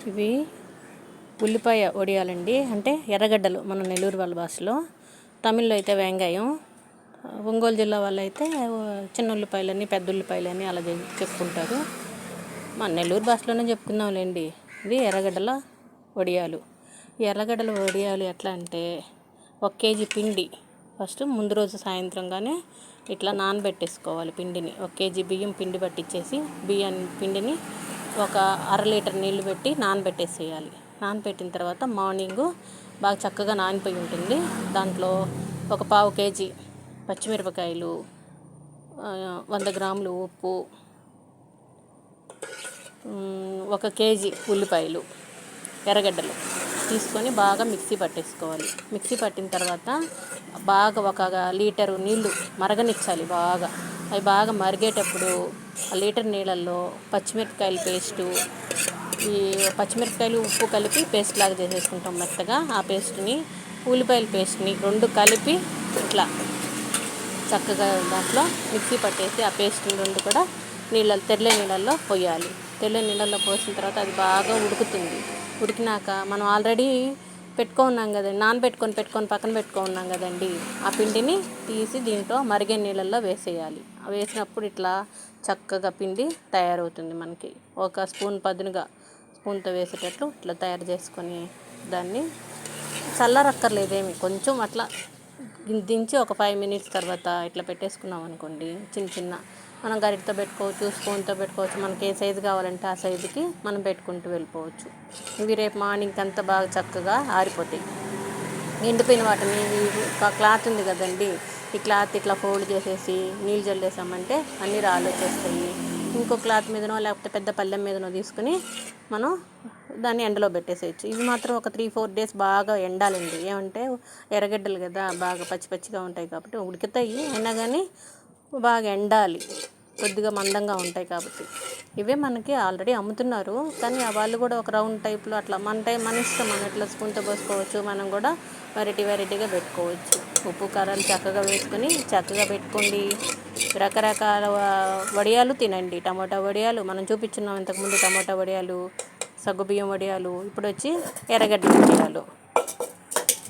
ఇవి ఉల్లిపాయ వడియాలండి. అంటే ఎర్రగడ్డలు మన నెల్లూరు వాళ్ళ భాషలో, తమిళ్లో అయితే వెంగాయం, ఒంగోలు జిల్లా వాళ్ళు అయితే చిన్న ఉల్లిపాయలని పెద్ద ఉల్లిపాయలని అలా చెప్పుకుంటారు. మన నెల్లూరు భాషలోనే చెప్పుకుందాంలేండి. ఇది ఎర్రగడ్డల వడియాలు. ఈ ఎర్రగడ్డల వడియాలు ఎట్లా అంటే 1 కేజీ పిండి ఫస్ట్ ముందు రోజు సాయంత్రంగానే ఇట్లా నానబెట్టేసుకోవాలి పిండిని. 1 కేజీ బియ్యం పిండి పట్టించేసి పిండిని ఒక 1/2 లీటర్ నీళ్లు పెట్టి నానబెట్టేసేయాలి. నానబెట్టిన తర్వాత మార్నింగు బాగా చక్కగా నానిపోయి ఉంటుంది. దాంట్లో ఒక 1/4 కేజీ పచ్చిమిరపకాయలు, 100 గ్రాములు ఉప్పు, 1 కేజీ ఉల్లిపాయలు, ఎర్రగడ్డలు తీసుకొని బాగా మిక్సీ పట్టేసుకోవాలి. మిక్సీ పట్టిన తర్వాత బాగా 1 లీటరు నీళ్లు మరగనిచ్చాలి. అవి బాగా మరిగేటప్పుడు ఆ లీటర్ నీళ్ళల్లో పచ్చిమిరపకాయల పేస్టు, ఈ పచ్చిమిరపకాయలు ఉప్పు కలిపి పేస్ట్ లాగా చేసేసుకుంటాం మెత్తగా. ఆ పేస్ట్ని, ఉల్లిపాయల పేస్ట్ని 2 కలిపి ఇట్లా చక్కగా దాంట్లో మిక్సీ పట్టేసి ఆ పేస్ట్ని 2 కూడా తెల్ల నీళ్ళల్లో పోయాలి. తెల్ల నీళ్ళల్లో పోసిన తర్వాత అది బాగా ఉడుకుతుంది. ఉడికినాక మనం ఆల్రెడీ పెట్టుకున్నాం కదండి, పెట్టుకొని పక్కన పెట్టుకున్నాం కదండి, ఆ పిండిని తీసి దీంట్లో మరిగే నీళ్ళల్లో వేసేయాలి. వేసినప్పుడు ఇట్లా చక్కగా పిండి తయారవుతుంది. మనకి ఒక స్పూన్ పదునుగా స్పూన్తో వేసేటట్లు ఇట్లా తయారు చేసుకొని దాన్ని చల్లరక్కర్లేదేమి, కొంచెం అట్లా దించి ఒక 5 మినిట్స్ తర్వాత ఇట్లా పెట్టేసుకున్నాం అనుకోండి. చిన్న మనం గరిటతో పెట్టుకోవచ్చు, స్పూన్తో పెట్టుకోవచ్చు. మనకి ఏ సైజు కావాలంటే ఆ సైజుకి మనం పెట్టుకుంటూ వెళ్ళిపోవచ్చు. ఇవి రేపు మార్నింగ్ అంతా బాగా చక్కగా ఆరిపోతాయి. ఎండిపోయిన వాటిని క్లాత్ ఉంది కదండి, ఈ క్లాత్ ఇట్లా ఫోల్డ్ చేసేసి నీళ్ళు జల్లేసామంటే అన్నీ రాళ్ళు వచ్చేస్తాయి. ఇంకో క్లాత్ మీదనో లేకపోతే పెద్ద పళ్ళెం మీదనో తీసుకుని మనం దాన్ని ఎండలో పెట్టేసేయచ్చు. ఇవి మాత్రం ఒక 3-4 డేస్ బాగా ఎండాలండి. ఏమంటే ఎర్రగడ్డలు కదా, బాగా పచ్చిగా ఉంటాయి కాబట్టి ఉడుకుతాయి. అయినా కానీ బాగా ఎండాలి, కొద్దిగా మందంగా ఉంటాయి కాబట్టి. ఇవే మనకి ఆల్రెడీ అమ్ముతున్నారు, కానీ వాళ్ళు కూడా ఒక రౌండ్ టైప్లో అట్లా మన ఇష్టం, మనం ఇట్లా స్పూన్తో పోసుకోవచ్చు. మనం కూడా వెరైటీగా పెట్టుకోవచ్చు. ఉప్పు కారాలు చక్కగా వేసుకొని చక్కగా పెట్టుకోండి. రకరకాల వడియాలు తినండి. టమాటా వడియాలు మనం చూపించున్నాం ఇంతకుముందు, టమాటా వడియాలు, సగ్గుబియ్యం వడియాలు, ఇప్పుడు వచ్చి ఎర్రగడ్డ వడియాలు.